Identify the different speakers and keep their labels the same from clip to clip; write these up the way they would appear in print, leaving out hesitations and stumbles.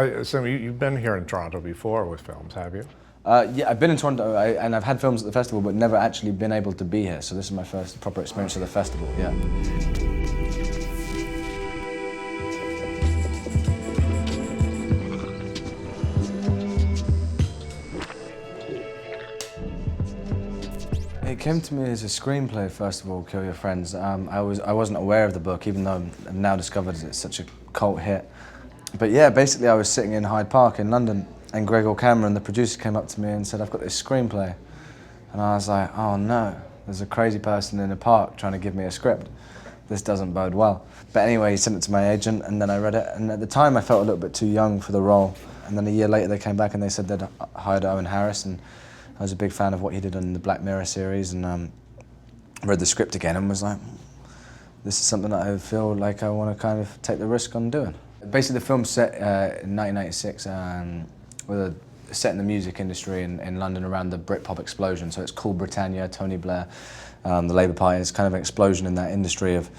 Speaker 1: So you've been here in Toronto before with films, have you?
Speaker 2: Yeah, I've been in Toronto and I've had films at the festival, but never actually been able to be here. So this is my first proper experience of the festival. Yeah. It came to me as a screenplay, first of all, Kill Your Friends. I wasn't aware of the book, even though I've now discovered it's such a cult hit. But yeah, basically I was sitting in Hyde Park in London, and Gregor Cameron, the producer, came up to me and said, "I've got this screenplay." And I was like, oh no, there's a crazy person in a park trying to give me a script. This doesn't bode well. But anyway, he sent it to my agent, and then I read it, and at the time I felt a little bit too young for the role. And then a year later they came back and they said they'd hired Owen Harris, and I was a big fan of what he did on the Black Mirror series, and read the script again and was like, this is something that I feel like I want to kind of take the risk on doing. Basically the film's set in 1996, set in the music industry in London around the Britpop explosion. So it's Cool Britannia, Tony Blair, the Labour Party. It's kind of an explosion in that industry of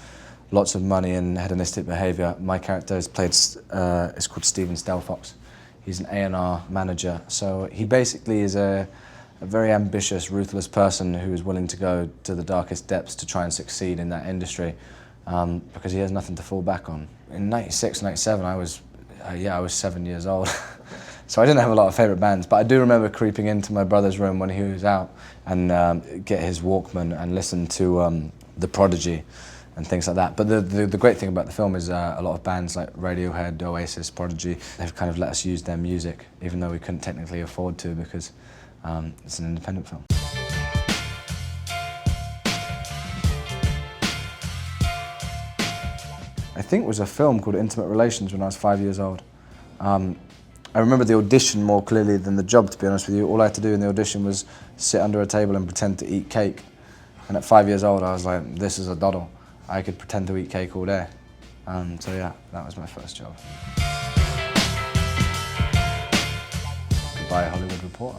Speaker 2: lots of money and hedonistic behaviour. My character is called Stephen Stelfox. He's an A&R manager. So he basically is a very ambitious, ruthless person who is willing to go to the darkest depths to try and succeed in that industry because he has nothing to fall back on. In 96, 97, I was 7 years old. So I didn't have a lot of favourite bands, but I do remember creeping into my brother's room when he was out and get his Walkman and listen to the Prodigy and things like that. But the great thing about the film is a lot of bands like Radiohead, Oasis, Prodigy, they've kind of let us use their music, even though we couldn't technically afford to because it's an independent film. I think it was a film called Intimate Relations when I was 5 years old. I remember the audition more clearly than the job, to be honest with you. All I had to do in the audition was sit under a table and pretend to eat cake. And at 5 years old, I was like, this is a doddle. I could pretend to eat cake all day. So yeah, that was my first job. Goodbye, Hollywood Reporter.